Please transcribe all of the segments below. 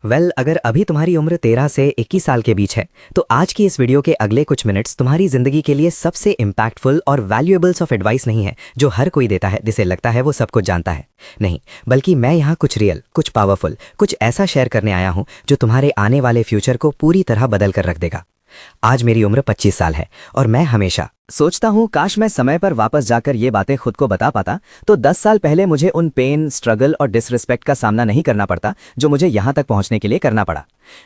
अगर अभी तुम्हारी उम्र 13 से 21 साल के बीच है तो आज की इस वीडियो के अगले कुछ मिनट्स तुम्हारी जिंदगी के लिए सबसे इंपैक्टफुल और वैल्यूएबल्स ऑफ एडवाइस नहीं है जो हर कोई देता है जिसे लगता है वो सब कुछ जानता है। नहीं, बल्कि मैं यहाँ कुछ रियल, कुछ पावरफुल, कुछ ऐसा शेयर करने आया हूँ जो तुम्हारे आने वाले फ्यूचर को पूरी तरह बदल कर रख देगा। आज मेरी उम्र 25 साल है और मैं हमेशा सोचता हूँ काश मैं समय पर वापस जाकर ये बातें खुद को बता पाता तो 10 साल पहले मुझे उन पेन, स्ट्रगल और डिसरिस्पेक्ट का सामना नहीं करना पड़ता जो मुझे यहाँ तक पहुँचने के लिए करना पड़ा।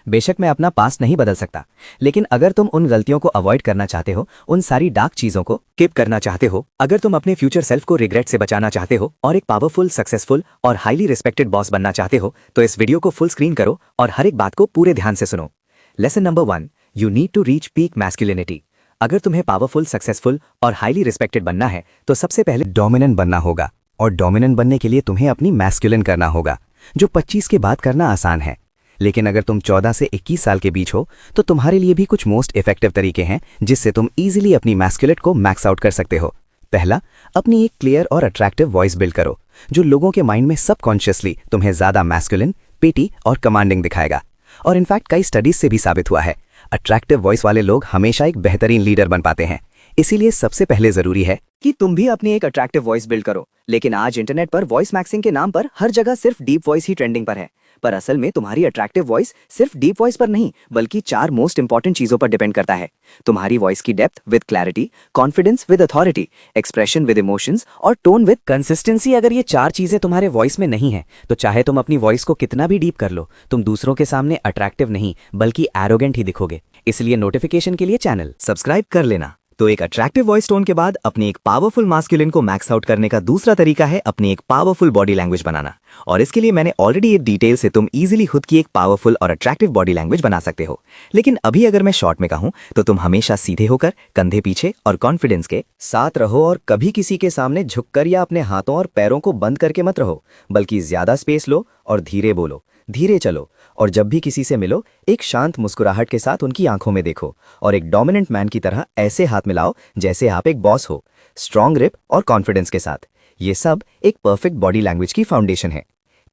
बेशक मैं अपना पास्ट नहीं बदल सकता, लेकिन अगर तुम उन गलतियों को अवॉइड करना चाहते हो, उन सारी डार्क चीज़ों को कीप करना चाहते हो, अगर तुम अपने फ्यूचर सेल्फ को रिग्रेट से बचाना चाहते हो और एक पावरफुल, सक्सेसफुल और हाईली रिस्पेक्टेड बॉस बनना चाहते हो, तो इस वीडियो को फुल स्क्रीन करो और हर एक बात को पूरे ध्यान से सुनो। Lesson number 1, you need to reach peak masculinity. अगर तुम्हें पावरफुल, सक्सेसफुल और हाईली रिस्पेक्टेड बनना है तो सबसे पहले डोमिनेंट बनना होगा, और डोमिनेंट बनने के लिए तुम्हें अपनी मैस्कुलिन करना होगा, जो 25 के बाद करना आसान है। लेकिन अगर तुम 14 से 21 साल के बीच हो तो तुम्हारे लिए भी कुछ मोस्ट इफेक्टिव तरीके हैं जिससे तुम ईजिली अपनी मैस्कुलेट को मैक्स आउट कर सकते हो। पहला, अपनी एक क्लियर और अट्रैक्टिव वॉइस बिल्ड करो जो लोगों के माइंड में सबकॉन्शियसली तुम्हें ज्यादा मैस्कुलिन, पेटी और कमांडिंग दिखाएगा। और इनफैक्ट कई स्टडीज से भी साबित हुआ है अट्रैक्टिव वॉइस वाले लोग हमेशा एक बेहतरीन लीडर बन पाते हैं। इसीलिए सबसे पहले जरूरी है कि तुम भी अपनी एक अट्रैक्टिव वॉइस बिल्ड करो। लेकिन आज इंटरनेट पर वॉइस मैक्सिंग के नाम पर हर जगह सिर्फ डीप वॉइस ही ट्रेंडिंग पर है, पर असल में तुम्हारी अट्रैक्टिव वॉइस सिर्फ डीप वॉइस पर नहीं बल्कि 4 मोस्ट इंपॉर्टेंट चीजों पर डिपेंड करता है। तुम्हारी वॉइस की depth with clarity, confidence with authority, expression with emotions और टोन विद कंसिस्टेंसी। अगर ये 4 चीजें तुम्हारे वॉइस में नहीं है तो चाहे तुम अपनी वॉइस को कितना भी डीप कर लो, तुम दूसरों के सामने अट्रैक्टिव नहीं बल्कि एरोगेंट ही दिखोगे। इसलिए नोटिफिकेशन के लिए चैनल सब्सक्राइब कर लेना। तो एक अट्रैक्टिव वॉइस टोन के बाद अपनी एक पावरफुल मास्कुलिन को मैक्स आउट करने का दूसरा तरीका है अपनी एक पावरफुल बॉडी लैंग्वेज बनाना। और इसके लिए मैंने ऑलरेडी ये डिटेल से तुम इजीली खुद की एक पावरफुल और अट्रैक्टिव बॉडी लैंग्वेज बना सकते हो। लेकिन अभी अगर मैं शॉर्ट में कहूं तो तुम हमेशा सीधे होकर, कंधे पीछे और कॉन्फिडेंस के साथ रहो और कभी किसी के सामने झुककर या अपने हाथों और पैरों को बंद करके मत रहो, बल्कि ज्यादा स्पेस लो और धीरे बोलो, धीरे चलो। और जब भी किसी से मिलो एक शांत मुस्कुराहट के साथ उनकी आंखों में देखो और एक डोमिनेंट मैन की तरह ऐसे हाथ मिलाओ जैसे आप एक बॉस हो, स्ट्रॉन्ग ग्रिप और कॉन्फिडेंस के साथ। ये सब एक परफेक्ट बॉडी लैंग्वेज की फाउंडेशन है।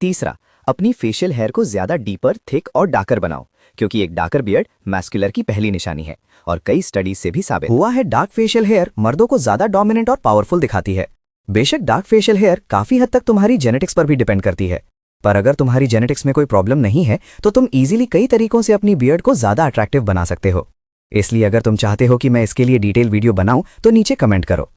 तीसरा, अपनी फेशियल हेयर को ज्यादा डीपर, थिक और डार्कर बनाओ, क्योंकि एक डार्कर बियर्ड मैस्कुलर की पहली निशानी है और कई स्टडीज से भी साबित हुआ है डार्क फेशियल हेयर मर्दों को ज्यादा डोमिनेंट और पावरफुल दिखाती है। बेशक डार्क फेशियल हेयर काफी हद तक तुम्हारी जेनेटिक्स पर भी डिपेंड करती है, पर अगर तुम्हारी जेनेटिक्स में कोई प्रॉब्लम नहीं है तो तुम इजीली कई तरीकों से अपनी बियर्ड को ज्यादा अट्रैक्टिव बना सकते हो। इसलिए अगर तुम चाहते हो कि मैं इसके लिए डिटेल वीडियो बनाऊं तो नीचे कमेंट करो।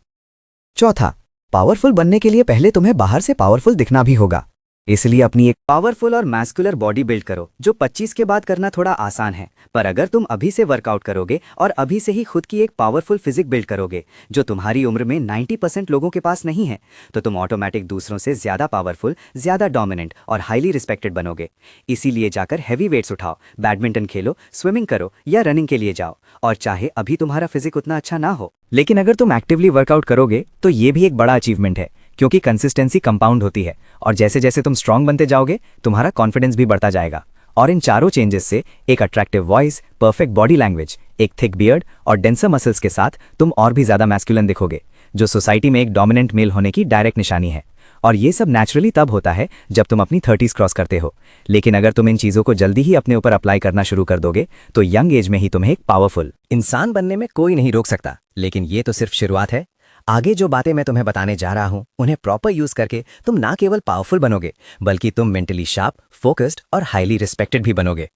चौथा, पावरफुल बनने के लिए पहले तुम्हें बाहर से पावरफुल दिखना भी होगा। इसलिए अपनी एक पावरफुल और मैस्कुलर बॉडी बिल्ड करो जो 25 के बाद करना थोड़ा आसान है, पर अगर तुम अभी से वर्कआउट करोगे और अभी से ही खुद की एक पावरफुल फिजिक बिल्ड करोगे जो तुम्हारी उम्र में 90% लोगों के पास नहीं है, तो तुम ऑटोमेटिक दूसरों से ज्यादा पावरफुल, ज्यादा डोमिनेंट और हाईली रिस्पेक्टेड बनोगे। इसीलिए जाकर हैवी वेट्स उठाओ, बैडमिंटन खेलो, स्विमिंग करो या रनिंग के लिए जाओ। और चाहे अभी तुम्हारा फिजिक उतना अच्छा ना हो, लेकिन अगर तुम एक्टिवली वर्कआउट करोगे तो ये भी एक बड़ा अचीवमेंट है, क्योंकि कंसिस्टेंसी कंपाउंड होती है और जैसे जैसे तुम स्ट्रांग बनते जाओगे तुम्हारा कॉन्फिडेंस भी बढ़ता जाएगा। और इन चारों चेंजेस से एक attractive voice, perfect body language, एक थिक बियर्ड और डेंसर मसल्स के साथ तुम और भी ज्यादा मैस्कुलिन दिखोगे, जो सोसाइटी में एक डोमिनेंट मेल होने की डायरेक्ट निशानी है। और ये सब नेचुरली तब होता है जब तुम अपनी 30s क्रॉस करते हो। लेकिन अगर तुम इन चीजों को जल्दी ही अपने ऊपर अप्लाई करना शुरू कर दोगे तो यंग एज में ही तुम्हें एक पावरफुल इंसान बनने में कोई नहीं रोक सकता। लेकिन ये तो सिर्फ शुरुआत है। आगे जो बातें मैं तुम्हें बताने जा रहा हूं उन्हें प्रॉपर यूज करके तुम ना केवल पावरफुल बनोगे बल्कि तुम मेंटली शार्प, फोकस्ड और हाईली रिस्पेक्टेड भी बनोगे।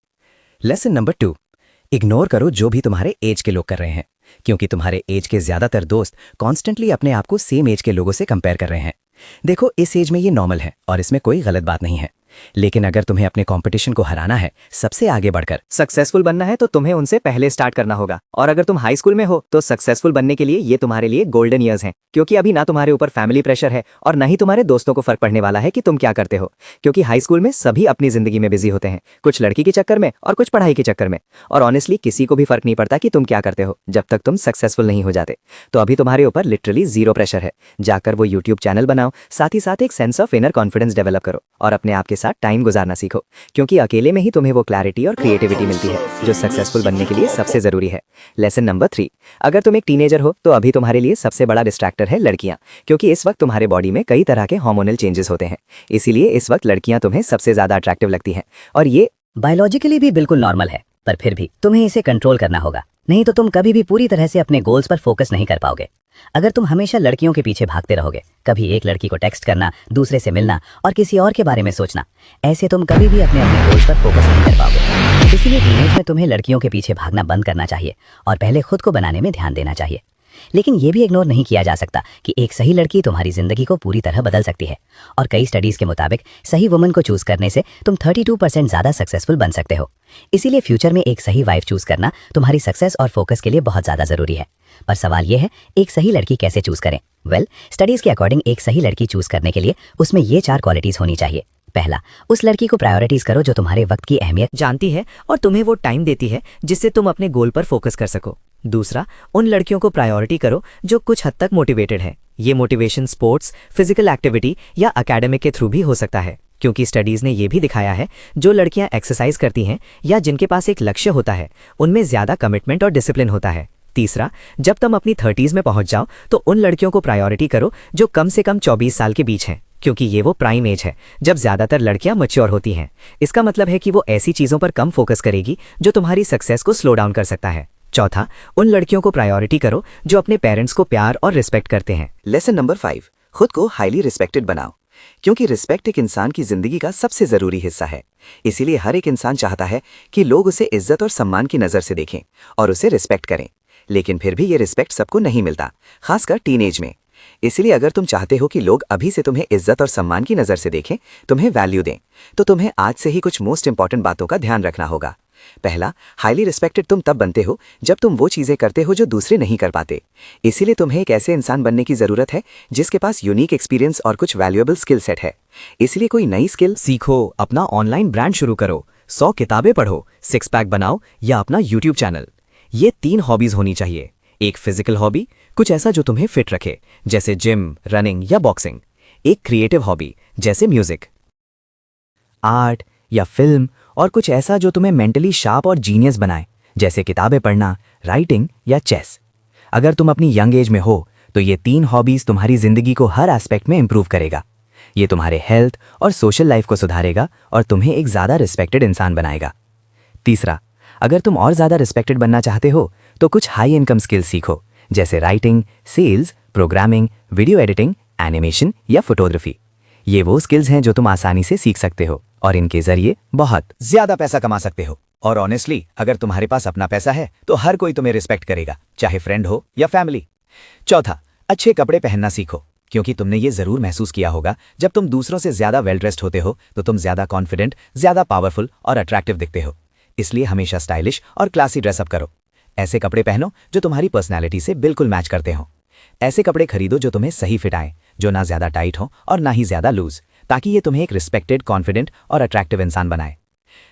लेसन नंबर 2, इग्नोर करो जो भी तुम्हारे एज के लोग कर रहे हैं, क्योंकि तुम्हारे एज के ज्यादातर दोस्त कॉन्स्टेंटली अपने आप को सेम एज के लोगों से कंपेयर कर रहे हैं। देखो, इस एज में ये नॉर्मल है और इसमें कोई गलत बात नहीं है, लेकिन अगर तुम्हें अपने कंपटीशन को हराना है, सबसे आगे बढ़कर सक्सेसफुल बनना है तो तुम्हें उनसे पहले स्टार्ट करना होगा। और अगर तुम हाई स्कूल में हो तो सक्सेसफुल बनने के लिए ये तुम्हारे लिए गोल्डन ईयर्स हैं, क्योंकि अभी ना तुम्हारे ऊपर फैमिली प्रेशर है और ना ही तुम्हारे दोस्तों को फर्क पड़ने वाला है कि तुम क्या करते हो, क्योंकि हाई स्कूल में सभी अपनी जिंदगी में बिजी होते हैं, कुछ लड़की के चक्कर में और कुछ पढ़ाई के चक्कर में। और ऑनेस्टली किसी को भी फर्क नहीं पड़ता कि तुम क्या करते हो जब तक तुम सक्सेसफुल नहीं हो जाते। तो अभी तुम्हारे ऊपर लिटरली जीरो प्रेशर है। जाकर वो यूट्यूब चैनल बनाओ, साथ ही साथ एक sense of inner confidence develop करो और अपने आप के साथ टाइम गुजारना सीखो, क्योंकि अकेले में ही तुम्हें वो क्लैरिटी और क्रिएटिविटी मिलती है जो सक्सेसफुल बनने के लिए सबसे जरूरी है। लेसन नंबर 3, अगर तुम एक टीनेजर हो तो अभी तुम्हारे लिए सबसे बड़ा डिस्ट्रैक्टर है लड़कियां, क्योंकि इस वक्त तुम्हारे बॉडी में कई तरह के हार्मोनल चेंजेस होते हैं। इसीलिए इस वक्त लड़कियां तुम्हें सबसे ज्यादा अट्रैक्टिव लगती हैं और ये बायोलॉजिकली भी बिल्कुल नॉर्मल है, पर फिर भी तुम्हें इसे कंट्रोल करना होगा, नहीं तो तुम कभी भी पूरी तरह से अपने गोल्स पर फोकस नहीं कर पाओगे। अगर तुम हमेशा लड़कियों के पीछे भागते रहोगे, कभी एक लड़की को टेक्स्ट करना, दूसरे से मिलना और किसी और के बारे में सोचना, ऐसे तुम कभी भी अपने अपने गोल्स पर फोकस नहीं कर पाओगे। इसीलिए टीनेज में तुम्हें लड़कियों के पीछे भागना बंद करना चाहिए और पहले खुद को बनाने में ध्यान देना चाहिए। लेकिन यह भी इग्नोर नहीं किया जा सकता कि एक सही लड़की तुम्हारी जिंदगी को पूरी तरह बदल सकती है, और कई स्टडीज के मुताबिक सही वुमन को चूज करने से तुम 32% ज्यादा सक्सेसफुल बन सकते हो। इसीलिए फ्यूचर में एक सही वाइफ चूज करना तुम्हारी सक्सेस और फोकस के लिए बहुत ज्यादा जरूरी है। पर सवाल यह है, एक सही लड़की कैसे चूज करें? स्टडीज के अकॉर्डिंग एक सही लड़की चूज करने के लिए उसमें ये 4 क्वालिटीज होनी चाहिए। पहला, उस लड़की को प्रायोरिटीज करो जो तुम्हारे वक्त की अहमियत जानती है और तुम्हें वो टाइम देती है जिससे तुम अपने गोल पर फोकस कर सको। दूसरा, उन लड़कियों को प्रायोरिटी करो जो कुछ हद तक मोटिवेटेड है। ये मोटिवेशन स्पोर्ट्स, फिजिकल एक्टिविटी या एकेडमिक के थ्रू भी हो सकता है, क्योंकि स्टडीज ने यह भी दिखाया है जो लड़कियां एक्सरसाइज करती हैं या जिनके पास एक लक्ष्य होता है, उनमें ज्यादा कमिटमेंट और डिसिप्लिन होता है। तीसरा, जब तुम अपनी 30s में पहुंच जाओ तो उन लड़कियों को प्रायोरिटी करो जो कम से कम 24 साल के बीच हैं, क्योंकि ये वो प्राइम एज है जब ज्यादातर लड़कियां मैच्योर होती हैं। इसका मतलब है कि वो ऐसी चीजों पर कम फोकस करेगी जो तुम्हारी सक्सेस को स्लो डाउन कर सकता है। चौथा, उन लड़कियों को प्रायोरिटी करो जो अपने पेरेंट्स को प्यार और रिस्पेक्ट करते हैं। लेसन नंबर 5, खुद को हाईली रिस्पेक्टेड बनाओ, क्योंकि रिस्पेक्ट एक इंसान की जिंदगी का सबसे जरूरी हिस्सा है। इसीलिए हर एक इंसान चाहता है कि लोग उसे इज्जत और सम्मान की नजर से देखें और उसे रिस्पेक्ट करें, लेकिन फिर भी ये रिस्पेक्ट सबको नहीं मिलता, खासकर टीनेज में। इसलिए अगर तुम चाहते हो कि लोग अभी से तुम्हें इज्जत और सम्मान की नजर से देखें, तुम्हें वैल्यू दें, तो तुम्हें आज से ही कुछ मोस्ट इंपॉर्टेंट बातों का ध्यान रखना होगा। पहला, हाईली रिस्पेक्टेड तुम तब बनते हो जब तुम वो चीजें करते हो जो दूसरे नहीं कर पाते। इसीलिए तुम्हें एक ऐसे इंसान बनने की जरूरत है जिसके पास यूनिक एक्सपीरियंस और कुछ वैल्यूएबल स्किल सेट है। इसलिए कोई नई स्किल सीखो, अपना ऑनलाइन ब्रांड शुरू करो, 100 किताबें पढ़ो, 6 पैक बनाओ या अपना यूट्यूब चैनल। ये 3 हॉबीज होनी चाहिए। एक फिजिकल हॉबी, कुछ ऐसा जो तुम्हें फिट रखे, जैसे जिम, रनिंग या बॉक्सिंग। एक क्रिएटिव हॉबी, जैसे म्यूजिक, आर्ट या फिल्म, और कुछ ऐसा जो तुम्हें मेंटली शार्प और जीनियस बनाए, जैसे किताबें पढ़ना, राइटिंग या चेस। अगर तुम अपनी यंग एज में हो तो ये 3 हॉबीज तुम्हारी जिंदगी को हर एस्पेक्ट में इंप्रूव करेगा। ये तुम्हारे हेल्थ और सोशल लाइफ को सुधारेगा और तुम्हें एक ज्यादा रिस्पेक्टेड इंसान बनाएगा। तीसरा, अगर तुम और ज्यादा रिस्पेक्टेड बनना चाहते हो तो कुछ हाई इनकम स्किल्स सीखो, जैसे writing, sales, programming, video editing, animation या फोटोग्राफी। ये वो स्किल्स हैं जो तुम आसानी से सीख सकते हो और इनके जरिए बहुत ज्यादा पैसा कमा सकते हो। और ऑनेस्टली, अगर तुम्हारे पास अपना पैसा है तो हर कोई तुम्हें रिस्पेक्ट करेगा, चाहे फ्रेंड हो या फैमिली। चौथा, अच्छे कपड़े पहनना सीखो, क्योंकि तुमने ये जरूर महसूस किया होगा जब तुम दूसरों से ज्यादा वेल ड्रेस्ड होते हो तो तुम ज्यादा कॉन्फिडेंट, ज्यादा पावरफुल और अट्रैक्टिव दिखते हो। इसलिए हमेशा स्टाइलिश और क्लासी ड्रेसअप करो। ऐसे कपड़े पहनो जो तुम्हारी पर्सनैलिटी से बिल्कुल मैच करते हो। ऐसे कपड़े खरीदो जो तुम्हें सही फिट आए, जो ना ज्यादा टाइट हो और ना ही ज्यादा लूज, ताकि ये तुम्हें एक रिस्पेक्टेड, कॉन्फिडेंट और अट्रैक्टिव इंसान बनाए।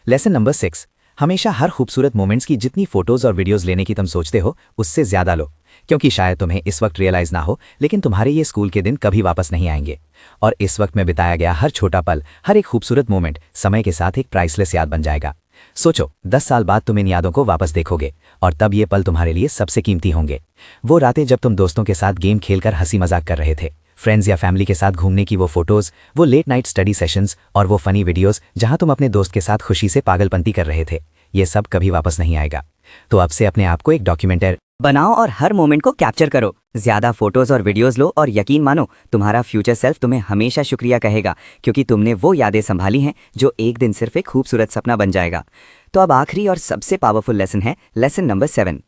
लेसन नंबर 6, हमेशा हर खूबसूरत मोमेंट्स की जितनी फोटोज और वीडियोस लेने की तुम सोचते हो उससे ज्यादा लो, क्योंकि शायद तुम्हें इस वक्त रियलाइज ना हो, लेकिन तुम्हारे ये स्कूल के दिन कभी वापस नहीं आएंगे। और इस वक्त में बिताया गया हर छोटा पल, हर एक खूबसूरत मोमेंट समय के साथ एक प्राइसलेस याद बन जाएगा। सोचो, 10 साल बाद तुम इन यादों को वापस देखोगे और तब ये पल तुम्हारे लिए सबसे कीमती होंगे। वो रातें जब तुम दोस्तों के साथ गेम खेलकर हंसी मजाक कर रहे थे, फ्रेंड्स या फैमिली के साथ घूमने की वो फोटोज, वो लेट नाइट स्टडी सेशंस और वो फनी वीडियोस जहां तुम अपने दोस्त के साथ खुशी से पागलपंती कर रहे थे, ये सब कभी वापस नहीं आएगा। तो अब से अपने आप को एक डॉक्यूमेंटर बनाओ और हर मोमेंट को कैप्चर करो। ज्यादा फोटोज और वीडियोस लो और यकीन मानो, तुम्हारा फ्यूचर सेल्फ तुम्हें हमेशा शुक्रिया कहेगा, क्योंकि तुमने वो यादें संभाली हैं जो एक दिन सिर्फ एक खूबसूरत सपना बन जाएगा। तो अब आखिरी और सबसे पावरफुल लेसन है लेसन नंबर 7।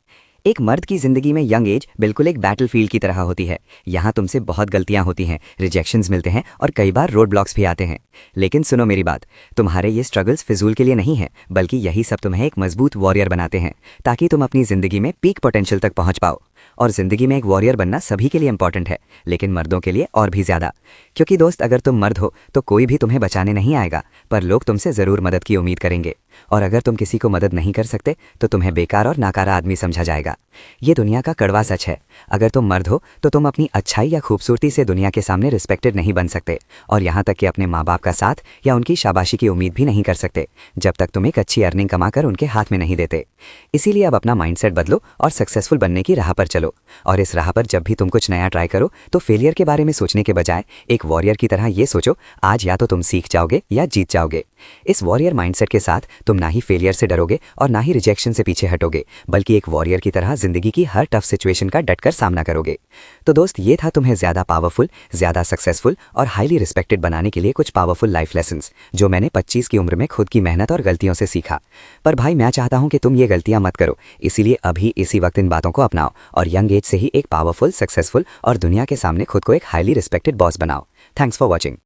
एक मर्द की जिंदगी में यंग एज बिल्कुल एक बैटलफील्ड की तरह होती है। यहाँ तुमसे बहुत गलतियां होती हैं, रिजेक्शंस मिलते हैं और कई बार रोड ब्लॉक्स भी आते हैं। लेकिन सुनो मेरी बात, तुम्हारे ये स्ट्रगल्स फिजूल के लिए नहीं है, बल्कि यही सब तुम्हें एक मजबूत वॉरियर बनाते हैं, ताकि तुम अपनी जिंदगी में पीक पोटेंशियल तक पहुंच पाओ। और जिंदगी में एक वॉरियर बनना सभी के लिए इंपॉर्टेंट है, लेकिन मर्दों के लिए और भी ज्यादा। क्योंकि दोस्त, अगर तुम मर्द हो तो कोई भी तुम्हें बचाने नहीं आएगा, पर लोग तुमसे जरूर मदद की उम्मीद करेंगे। और अगर तुम किसी को मदद नहीं कर सकते तो तुम्हें बेकार और नाकारा आदमी समझा जाएगा। ये दुनिया का कड़वा सच है। अगर तुम मर्द हो तो तुम अपनी अच्छाई या खूबसूरती से दुनिया के सामने रिस्पेक्टेड नहीं बन सकते, और यहाँ तक कि अपने माँ बाप का साथ या उनकी शाबाशी की उम्मीद भी नहीं कर सकते, जब तक तुम एक अच्छी अर्निंग कमाकर उनके हाथ में नहीं देते। इसीलिए अब अपना माइंडसेट बदलो और सक्सेसफुल बनने की राह पर चलो। और इस राह पर जब भी तुम कुछ नया ट्राई करो तो फेलियर के बारे में सोचने के बजाय एक वॉरियर की तरह ये सोचो, आज या तो तुम सीख जाओगे या जीत जाओगे। इस वॉरियर माइंडसेट के साथ तुम ना ही फेलियर से डरोगे और ना ही रिजेक्शन से पीछे हटोगे, बल्कि एक वॉरियर की तरह जिंदगी की हर टफ सिचुएशन का डटकर सामना करोगे। तो दोस्त, ये था तुम्हें ज़्यादा पावरफुल, ज़्यादा सक्सेसफुल और हाईली रिस्पेक्टेड बनाने के लिए कुछ पावरफुल लाइफ लेसन्स जो मैंने 25 की उम्र में खुद की मेहनत और गलतियों से सीखा। पर भाई, मैं चाहता हूं कि तुम ये गलतियां मत करो, इसीलिए अभी इसी वक्त इन बातों को अपनाओ और यंग एज से ही एक पावरफुल, सक्सेसफुल और दुनिया के सामने खुद को एक हाईली रिस्पेक्टेड बॉस बनाओ। Thanks for watching.